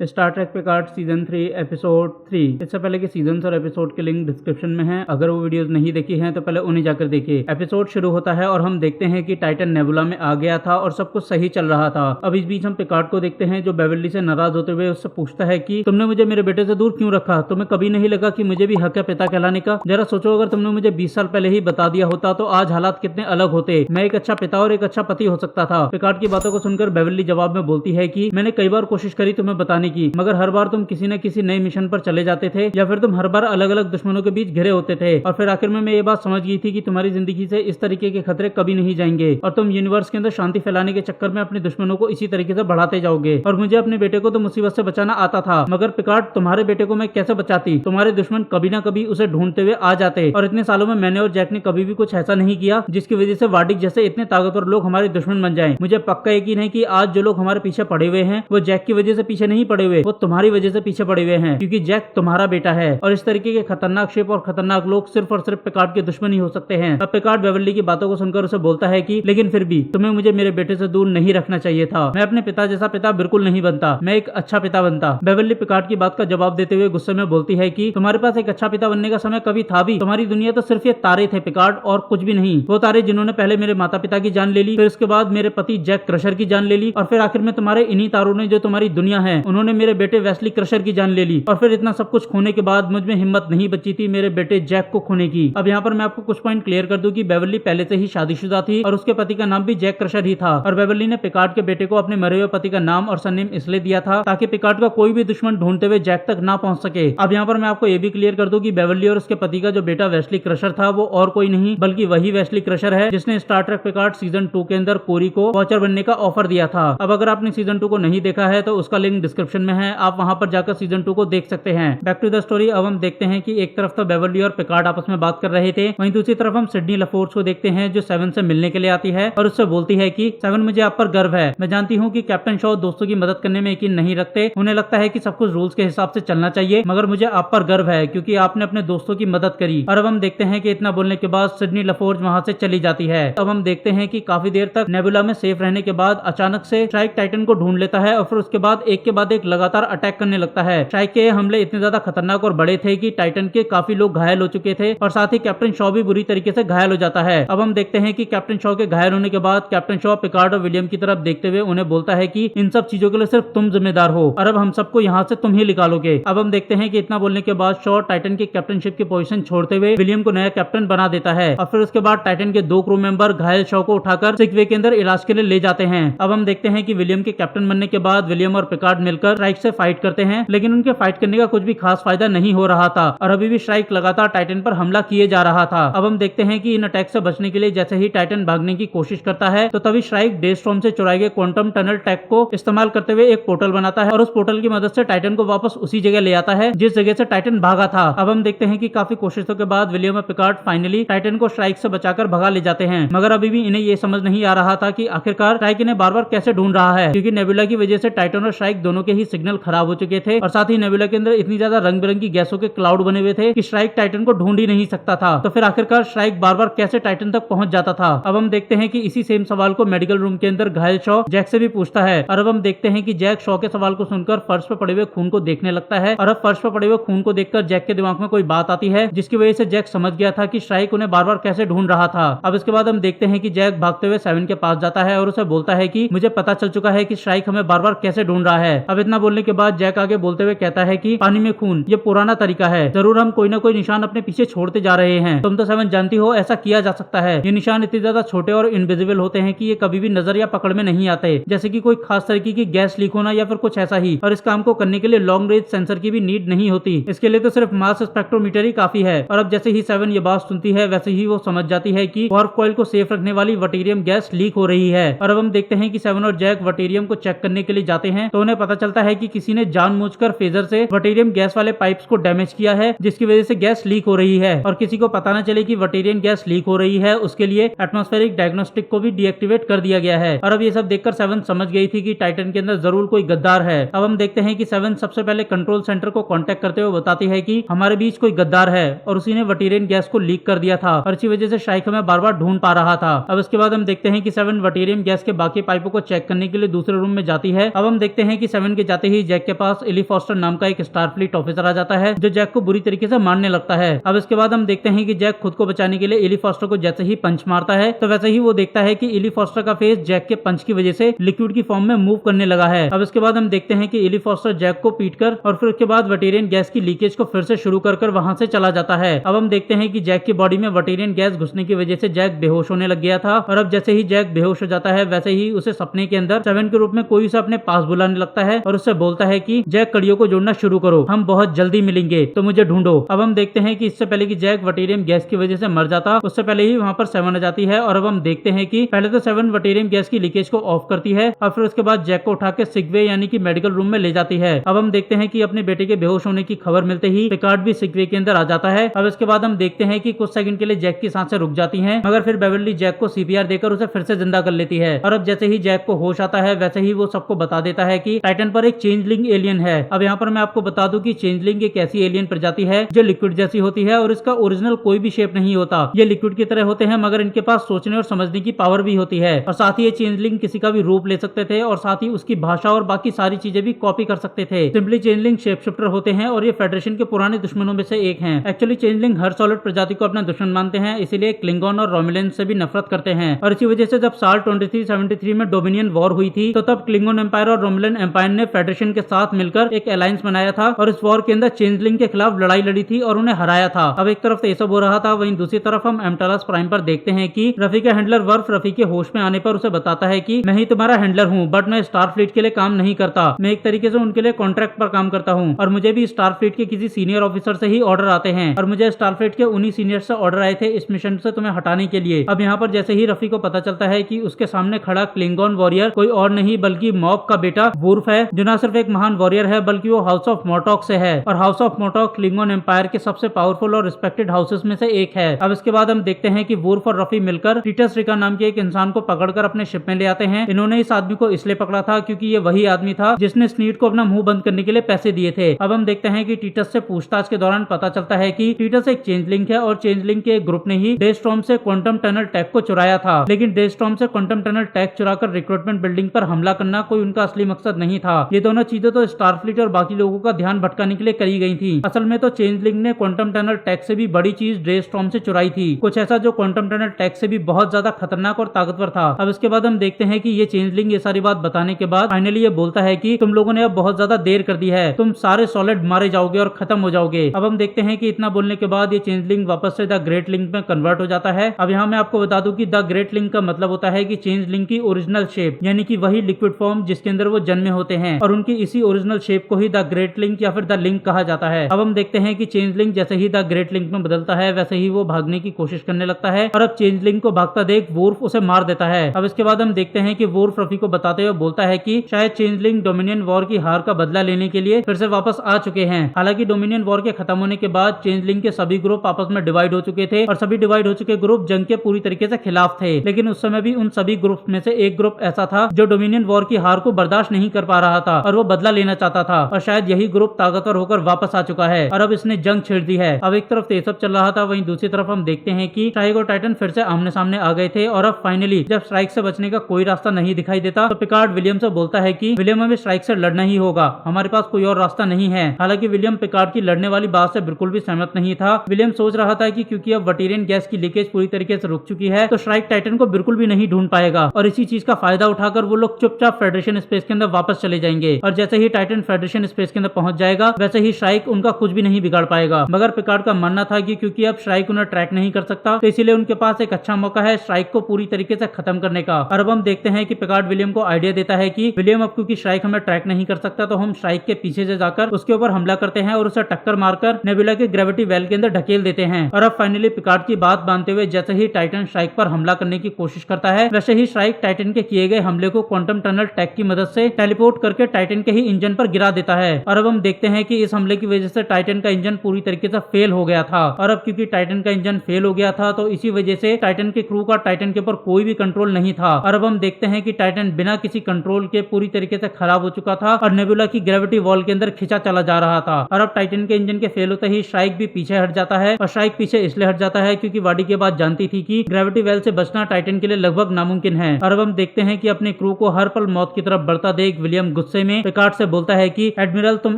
Star Trek Picard season 3 episode 3। इससे पहले कि सीजन और एपिसोड के लिंक डिस्क्रिप्शन में है। अगर वो वीडियोस नहीं देखी हैं तो पहले उन्हें जाकर देखिए। एपिसोड शुरू होता है और हम देखते हैं कि टाइटन नेबुला में आ गया था और सब कुछ सही चल रहा था। अब इस बीच हम पिकार्ड को देखते हैं जो बेवर्ली से नाराज होते हुए उससे पूछता है कि तुमने मुझे मेरे बेटे से दूर क्यों रखा? तुम्हें कभी नहीं लगा कि मुझे भी हक है पिता कहलाने का? जरा सोचो, अगर तुमने मुझे 20 साल पहले ही बता दिया होता तो आज हालात कितने अलग होते। मैं एक अच्छा पिता और एक अच्छा पति हो सकता था। पिकार्ड की बातों को सुनकर बेवर्ली जवाब में बोलती है कि मैंने कई बार कोशिश करी तुम्हें बताने की, मगर हर बार तुम किसी न किसी नए मिशन पर चले जाते थे या फिर तुम हर बार अलग अलग दुश्मनों के बीच घिरे होते थे। और फिर आखिर में मैं ये बात समझ गई थी कि तुम्हारी जिंदगी से इस तरीके के खतरे कभी नहीं जाएंगे और तुम यूनिवर्स के अंदर शांति फैलाने के चक्कर में अपने दुश्मनों को इसी तरीके से बढ़ाते जाओगे। और मुझे अपने बेटे को तो मुसीबत से बचाना आता था, मगर पिकार्ड तुम्हारे बेटे को मैं कैसे बचाती? तुम्हारे दुश्मन कभी ना कभी उसे ढूंढते हुए आ जाते। और इतने सालों में मैंने और जैक ने कभी भी कुछ ऐसा नहीं किया जिसकी वजह से वार्डिक जैसे इतने ताकतवर लोग हमारे दुश्मन बन जाएं। मुझे पक्का यकीन है कि आज जो लोग हमारे पीछे पड़े हुए हैं वो जैक की वजह से पीछे नहीं पड़े हुए, वो तुम्हारी वजह से पीछे पड़े हुए हैं, क्योंकि जैक तुम्हारा बेटा है। और इस तरीके के खतरनाक शिप और खतरनाक लोग सिर्फ और सिर्फ पिकार्ड के दुश्मन ही हो सकते हैं। अब पिकार्ड बेवर्ली की बातों को सुनकर उसे बोलता है कि लेकिन फिर भी तुम्हें मुझे मेरे बेटे से दूर नहीं रखना चाहिए था। मैं अपने पिता जैसा पिता बिल्कुल नहीं बनता, मैं एक अच्छा पिता बनता। बेवर्ली पिकार्ड की बात का जवाब देते हुए गुस्से में बोलती है कि तुम्हारे पास एक अच्छा पिता बनने का समय कभी था भी? तुम्हारी दुनिया तो सिर्फ ये तारे थे पिकार्ड, और कुछ भी नहीं। वो तारे जिन्होंने पहले मेरे माता पिता की जान ले ली, फिर उसके बाद मेरे पति जैक क्रशर की जान ले ली, और फिर आखिर में तुम्हारे इन्हीं तारों ने जो तुम्हारी दुनिया है उन्होंने मेरे बेटे वेस्ली क्रशर की जान ले ली। और फिर इतना सब कुछ खोने के बाद मुझ में हिम्मत नहीं बची थी मेरे बेटे जैक को खोने की। अब यहाँ पर मैं आपको कुछ पॉइंट क्लियर कर दूं कि बेवर्ली पहले से ही शादीशुदा थी और उसके पति का नाम भी जैक क्रशर ही था। और बेवर्ली ने पिकार्ड के बेटे को अपने मरे हुए पति का नाम और सरनेम इसलिए दिया था ताकि पिकार्ड का कोई भी दुश्मन ढूंढते हुए जैक तक ना पहुंच सके। अब यहाँ पर मैं आपको ये भी क्लियर कर दूं कि बेवर्ली और उसके पति का जो बेटा वेस्ली क्रशर था वो और कोई नहीं बल्कि वही वेस्ली क्रशर है जिसने स्टार ट्रेक पिकार्ड सीजन 2 के अंदर कोरी को वॉचर बनने का ऑफर दिया था। अब अगर आपने सीजन 2 को नहीं देखा है तो उसका लिंक डिस्क्रिप्शन में है, आप वहां पर जाकर सीजन 2 को देख सकते हैं। Back to the story. अब हम देखते हैं कि एक तरफ तो बेवर्ली और पिकार्ड आपस में बात कर रहे थे, वहीं दूसरी तरफ हम सिडनी लफोर्ड को देखते हैं जो सेवन से मिलने के लिए आती है और उससे बोलती है कि सेवन, मुझे आप पर गर्व है। मैं जानती हूँ कि कैप्टन शॉ दोस्तों की मदद करने में यकीन नहीं रखते, उन्हें लगता है कि सब कुछ रूल्स के हिसाब से चलना चाहिए, मगर मुझे आप पर गर्व है क्योंकि आपने अपने दोस्तों की मदद करी। और अब हम देखते हैं कि इतना बोलने के बाद सिडनी लफोर्ड वहां से चली जाती है। अब हम देखते हैं कि काफी देर तक नेबुला में सेफ रहने के बाद अचानक से स्ट्राइक टाइटन को ढूंढ लेता है और फिर उसके बाद एक लगातार अटैक करने लगता है। स्ट्राइक के हमले इतने ज्यादा खतरनाक और बड़े थे कि टाइटन के काफी लोग घायल हो चुके थे और साथ ही कैप्टन शॉ भी बुरी तरीके से घायल हो जाता है। अब हम देखते हैं कि कैप्टन शॉ के घायल होने के बाद कैप्टन शॉ पिकार्ड और विलियम की तरफ देखते हुए उन्हें बोलता है कि इन सब चीजों के लिए सिर्फ तुम जिम्मेदार हो और अब हम सबको यहाँ से तुम ही निकालोगे। अब हम देखते हैं कि इतना बोलने के बाद शॉ टाइटन की कैप्टनशिप की पोजीशन छोड़ते हुए विलियम को नया कैप्टन बना देता है और फिर उसके बाद टाइटन के 2 क्रू मेंबर घायल शॉ को उठाकर सिक वे के अंदर इलाज के लिए ले जाते हैं। अब हम देखते हैं कि विलियम के कैप्टन बनने के बाद विलियम और पिकार्ड मिलकर स्ट्राइक से फाइट करते हैं, लेकिन उनके फाइट करने का कुछ भी खास फायदा नहीं हो रहा था और अभी भी स्ट्राइक लगातार टाइटन पर हमला किए जा रहा था। अब हम देखते हैं कि इन अटैक से बचने के लिए जैसे ही टाइटन भागने की कोशिश करता है तो तभी स्ट्राइक डेस्टॉर्म से चुराए गए क्वांटम टनल टेक को इस्तेमाल करते हुए एक पोर्टल बनाता है और उस पोर्टल की मदद से टाइटन को वापस उसी जगह ले आता है जिस जगह से टाइटन भागा था। अब हम देखते हैं कि काफी कोशिशों के बाद विलियम और पिकार्ड फाइनली टाइटन को स्ट्राइक से बचाकर भगा ले जाते हैं, मगर अभी भी इन्हें ये समझ नहीं आ रहा था कि आखिरकार स्ट्राइक इन्हें बार बार कैसे ढूंढ रहा है, क्योंकि नेबुला की वजह से टाइटन और स्ट्राइक दोनों के ही सिग्नल खराब हो चुके थे और साथ ही नेबुला के अंदर इतनी ज्यादा रंग बिरंगी गैसों के क्लाउड बने हुए थे कि स्ट्राइक टाइटन को ढूंढ ही नहीं सकता था। तो फिर आखिरकार स्ट्राइक बार बार कैसे टाइटन तक पहुंच जाता था? अब हम देखते हैं कि इसी सेम सवाल को मेडिकल रूम के अंदर घायल शॉ जैक से भी पूछता है और अब हम देखते हैं कि जैक शॉ के सवाल को सुनकर फर्श पर पड़े हुए खून को देखने लगता है और अब फर्श पर पड़े हुए खून को देखकर जैक के दिमाग में कोई बात आती है जिसकी वजह से जैक समझ गया था कि स्ट्राइक उन्हें बार बार कैसे ढूंढ रहा था। अब इसके बाद हम देखते हैं कि जैक भागते हुए सेवन के पास जाता है और उसे बोलता है कि मुझे पता चल चुका है कि स्ट्राइक हमें बार बार कैसे ढूंढ रहा है। अब इतना बोलने के बाद जैक आगे बोलते हुए कहता है कि पानी में खून ये पुराना तरीका है, जरूर हम कोई ना कोई निशान अपने पीछे छोड़ते जा रहे हैं। तुम तो सेवन जानती हो ऐसा किया जा सकता है। ये निशान इतने ज्यादा छोटे और इनविजिबल होते हैं कि ये कभी भी नजर या पकड़ में नहीं आते, जैसे कि कोई खास तरीके की गैस लीक होना या फिर कुछ ऐसा ही। और इस काम को करने के लिए लॉन्ग रेंज सेंसर की भी नीड नहीं होती, इसके लिए तो सिर्फ मास स्पेक्ट्रोमीटर ही काफी है। और अब जैसे ही सेवन ये बात सुनती है वैसे ही वो समझ जाती है कि वार्प कॉइल को सेफ रखने वाली वटीरियम गैस लीक हो रही है। और अब हम देखते हैं कि सेवन और जैक वटीरियम को चेक करने के लिए जाते हैं तो उन्हें पता चलता है कि किसी ने जानबूझकर फेजर से वटीरियम गैस वाले पाइप्स को डैमेज किया है जिसकी वजह से गैस लीक हो रही है। और किसी को पता न चले कि वटीरियम गैस लीक हो रही है उसके लिए एटमॉस्फेरिक डायग्नोस्टिक को भी डीएक्टिवेट कर दिया गया है। और अब ये सब देखकर सेवन समझ गई थी कि टाइटन के अंदर जरूर कोई गद्दार है। अब हम देखते हैं कि सेवन सबसे पहले कंट्रोल सेंटर को कांटेक्ट करते हुए बताती है कि हमारे बीच कोई गद्दार है और उसी ने वटीरियम गैस को लीक कर दिया था और इसी वजह से स्ट्राइक हमें बार बार ढूंढ पा रहा था। अब इसके बाद हम देखते हैं कि सेवन वटीरियम गैस के बाकी पाइपों को चेक करने के लिए दूसरे रूम में जाती है। अब हम देखते हैं कि सेवन के जाते ही जैक के पास एली फॉस्टर नाम का एक स्टारफ्लीट ऑफिसर आ जाता है जो जैक को बुरी तरीके से मारने लगता है। अब इसके बाद हम देखते हैं कि जैक खुद को बचाने के लिए एली फॉस्टर को जैसे ही पंच मारता है तो वैसे ही वो देखता है कि एली फॉस्टर का फेस जैक के पंच की वजह से लिक्विड की फॉर्म में मूव करने लगा है। अब इसके बाद हम देखते हैं कि एली फॉस्टर जैक को पीटकर और फिर उसके बाद वटेरियन गैस की लीकेज को फिर से शुरू कर वहां से चला जाता है। अब हम देखते हैं कि जैक की बॉडी में वटेरियन गैस घुसने की वजह से जैक बेहोश होने लग गया था और अब जैसे ही जैक बेहोश हो जाता है वैसे ही उसे सपने के अंदर सेवन के रूप में कोई उसे अपने पास बुलाने लगता है और उससे बोलता है कि जैक कड़ियों को जोड़ना शुरू करो, हम बहुत जल्दी मिलेंगे तो मुझे ढूंढो। अब हम देखते हैं कि इससे पहले कि जैक वटेरियम गैस की वजह से मर जाता उससे पहले ही वहां पर सेवन आ जाती है और अब हम देखते हैं कि पहले तो सेवन वटेरियम गैस की लीकेज को ऑफ करती है और फिर उसके बाद जैक को उठा के सिकवे यानी कि मेडिकल रूम में ले जाती है। अब हम देखते हैं कि अपने बेटे के बेहोश होने की खबर मिलते ही पिकार्ड भी सिकवे के अंदर आ जाता है। अब इसके बाद हम देखते हैं कि कुछ सेकंड के लिए जैक की सांसें रुक जाती हैं मगर फिर बेवर्ली जैक को सीपीआर देकर उसे फिर से जिंदा कर लेती है और अब जैसे ही जैक को होश आता है वैसे ही वो सबको बता देता है कि टाइटन पर एक चेंजलिंग एलियन है। अब यहाँ पर मैं आपको बता दूं कि चेंजलिंग एक ऐसी एलियन प्रजाति है जो लिक्विड जैसी होती है और इसका ओरिजिनल कोई भी शेप नहीं होता। ये लिक्विड की तरह होते हैं मगर इनके पास सोचने और समझने की पावर भी होती है और साथ ही ये चेंजलिंग किसी का भी रूप ले सकते थे और साथ ही उसकी भाषा और बाकी सारी चीजें भी कॉपी कर सकते थे। सिंपली चेंजलिंग शेप शिफ्टर होते हैं और ये फेडरेशन के पुराने दुश्मनों में से एक हैं। एक्चुअली चेंजलिंग हर सॉलिड प्रजाति को अपना दुश्मन मानते हैं, इसीलिए क्लिंगॉन और रोमुलेंस से भी नफरत करते हैं और इसी वजह से जब साल 2373 में डोमिनियन वॉर हुई थी तो तब क्लिंगॉन एम्पायर और रोमुलन एम्पायर ने फेडरेशन के साथ मिलकर एक अलायंस बनाया था और इस वॉर के अंदर चेंजलिंग के खिलाफ लड़ाई लड़ी थी और उन्हें हराया था। अब एक तरफ तो ये सब हो रहा था, वहीं दूसरी तरफ हम एम्टालस प्राइम पर देखते हैं कि रफी का हैंडलर वर्फ रफी के होश में आने पर उसे बताता है कि मैं ही तुम्हारा हैंडलर हूँ बट मैं स्टारफ्लीट के लिए काम नहीं करता, मैं एक तरीके से उनके लिए कॉन्ट्रैक्ट पर काम करता हूँ और मुझे भी स्टारफ्लीट के किसी सीनियर ऑफिसर से ही ऑर्डर आते हैं और मुझे स्टारफ्लीट के उन्हीं सीनियर से ऑर्डर आए थे इस मिशन से तुम्हें हटाने के लिए। अब यहाँ पर जैसे ही रफी को पता चलता है कि उसके सामने खड़ा क्लिंगॉन वॉरियर कोई और नहीं बल्कि मॉब का बेटा वुल्फ है जो न सिर्फ एक महान वॉरियर है बल्कि वो हाउस ऑफ मोटॉक से है और हाउस ऑफ मोटॉक क्लिंगॉन एम्पायर के सबसे पावरफुल और रिस्पेक्टेड हाउसेस में से एक है। अब इसके बाद हम देखते हैं कि वुल्फ और रफी मिलकर टीटस रिका नाम के एक इंसान को पकड़कर अपने शिप में ले आते हैं। इन्होंने इस आदमी को इसलिए पकड़ा था क्योंकि ये वही आदमी था जिसने स्नीड को अपना मुंह बंद करने के लिए पैसे दिए थे। अब हम देखते हैं कि टीटस से पूछताछ के दौरान पता चलता है कि टीटस एक चेंजलिंग है और चेंजलिंग के ग्रुप ने ही डेस्टॉर्म से क्वांटम टनल टैग को चुराया था, लेकिन डेस्टॉर्म से क्वांटम टनल टैग चुराकर रिक्रूटमेंट बिल्डिंग पर हमला करना कोई उनका असली मकसद नहीं था। ये दोनों चीजें तो स्टारफ्लीट और बाकी लोगों का ध्यान भटकाने के लिए करी गई थी। असल में तो चेंजलिंग ने क्वांटम टनल टैग से भी बड़ी चीज डेस्टॉर्म से चुराई थी, कुछ ऐसा जो क्वांटम टनल टैग से भी बहुत ज्यादा खतरनाक और ताकतवर था। अब इसके बाद हम देखते हैं कि ये चेंजलिंग ये सारी बात बताने के बाद फाइनली ये बोलता है कि तुम लोगों ने अब बहुत ज्यादा देर कर दी है, तुम सारे सॉलिड मारे जाओगे और खत्म हो जाओगे। अब हम देखते हैं कि इतना बोलने के बाद ये चेंजलिंग वापस से द ग्रेट लिंक में कन्वर्ट हो जाता है। अब यहाँ मैं आपको बता दूं कि द ग्रेट लिंक का मतलब होता है कि चेंजलिंग की ओरिजिनल शेप यानी कि वही लिक्विड फॉर्म जिसके अंदर वो जन्मे होते हैं और उनकी इसी ओरिजिनल शेप को ही द ग्रेट लिंक या फिर द लिंक कहा जाता है। अब हम देखते हैं कि चेंजलिंग जैसे ही द ग्रेट लिंक में बदलता है वैसे ही वो भागने की कोशिश करने लगता है और अब चेंजलिंग को भागता देख वुल्फ उसे मार देता है। अब इसके बाद हम देखते हैं कि वुल्फ रफी को बताते हुए बोलता है कि शायद चेंजलिंग डोमिनियन वॉर की हार का बदला लेने के लिए फिर से वापस आ चुके हैं। हालांकि डोमिनियन वॉर के खत्म होने के बाद चेंजलिंग के सभी ग्रुप आपस में डिवाइड हो चुके थे और सभी डिवाइड हो चुके ग्रुप जंग के पूरी तरीके से खिलाफ थे, लेकिन उस समय भी उन सभी ग्रुप में से एक ग्रुप ऐसा था जो डोमिनियन वॉर की हार को बर्दाश्त नहीं कर पा रहा था और वो बदला लेना चाहता था और शायद यही ग्रुप ताकतवर होकर वापस आ चुका है और अब इसने जंग छेड़ दी है। अब एक तरफ ये सब चल रहा था, वहीं दूसरी तरफ हम देखते हैं कि स्ट्राइक और टाइटन फिर से आमने सामने आ गए थे और अब फाइनली जब स्ट्राइक से बचने का कोई रास्ता नहीं दिखाई देता तो पिकार्ड विलियम से बोलता है कि विलियम हमें स्ट्राइक से लड़ना ही होगा, हमारे पास कोई और रास्ता नहीं है। हालांकि विलियम पिकार्ड की लड़ने वाली बात से बिल्कुल भी सहमत नहीं था। विलियम सोच रहा था कि क्योंकि अब वटेरियन गैस की लीकेज पूरी तरीके से रुक चुकी है तो स्ट्राइक टाइटन को बिल्कुल भी नहीं ढूंढ पाएगा और इसी चीज का फायदा उठाकर वो लोग चुपचाप फेडरेशन स्पेस के अंदर वापस चले जाएंगे और जैसे ही टाइटन फेडरेशन स्पेस के अंदर पहुंच जाएगा वैसे ही स्ट्राइक उनका कुछ भी नहीं बिगाड़ पाएगा। मगर पिकार्ड का मानना था कि क्योंकि अब स्ट्राइक उन्हें ट्रैक नहीं कर सकता तो इसीलिए उनके पास एक अच्छा मौका है स्ट्राइक को पूरी तरीके से खत्म करने का। और अब हम देखते हैं कि पिकार्ड विलियम को आइडिया देता है कि विलियम अब क्योंकि स्ट्राइक हमें ट्रैक नहीं कर सकता तो हम स्ट्राइक के पीछे से जाकर उसके ऊपर हमला करते हैं और उसे टक्कर मारकर नेबुला के ग्रेविटी वेल के अंदर ढकेल देते हैं। और अब फाइनली पिकार्ड की बात मानते हुए जैसे ही टाइटन स्ट्राइक पर हमला करने की कोशिश करता है वैसे ही स्ट्राइक टाइटन के किए गए हमले को क्वांटम टनल टैग की मदद से टेलीपोर्ट करके टाइटन के ही इंजन पर गिरा देता है। और अब हम देखते हैं कि इस हमले की वजह से टाइटन का इंजन पूरी तरीके से फेल हो गया था और अब क्योंकि टाइटन का इंजन फेल हो गया था तो इसी वजह से टाइटन के क्रू का टाइटन के ऊपर कोई भी कंट्रोल नहीं था। और अब हम देखते हैं कि टाइटन बिना किसी कंट्रोल के पूरी तरीके से खराब हो चुका था और नेबुला की ग्रेविटी वॉल के अंदर खिंचा चला जा रहा था। और अब टाइटन के इंजन के फेल होते ही स्ट्राइक भी पीछे हट जाता है और स्ट्राइक पीछे इसलिए हट जाता है क्योंकि वाडी के बाद जानती थी कि ग्रेविटी वेल से बचना टाइटन के लिए लगभग नामुमकिन है। और अब हम देखते हैं कि अपने क्रू को हर पल मौत की तरफ बढ़ता देख विलियम गुस्से गुस्से में पिकार्ड से बोलता है कि एडमिरल तुम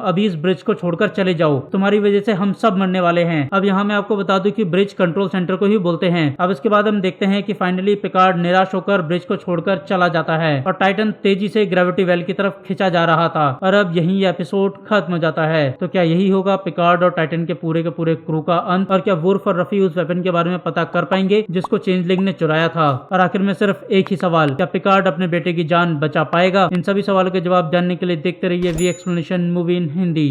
अभी इस ब्रिज को छोड़कर चले जाओ, तुम्हारी वजह से हम सब मरने वाले हैं। अब यहाँ मैं आपको बता दूं कि ब्रिज कंट्रोल सेंटर को ही बोलते हैं। अब इसके बाद हम देखते हैं कि फाइनली पिकार्ड निराश होकर ब्रिज को छोड़कर चला जाता है और टाइटन तेजी से ग्रेविटी वेल की तरफ खिंचा जा रहा था और अब यही एपिसोड खत्म हो जाता है। तो क्या यही होगा पिकार्ड और टाइटन के पूरे क्रू का अंत, और क्या वुल्फ और रफी उस वेपन के बारे में पता कर पाएंगे जिसको चेंजलिंग ने चुराया था? और आखिर में सिर्फ एक ही सवाल, क्या पिकार्ड अपने बेटे की जान बचा पाएगा? इन सभी सवालों के जवाब जानने के लिए देखते रहिए V explanation movie in Hindi.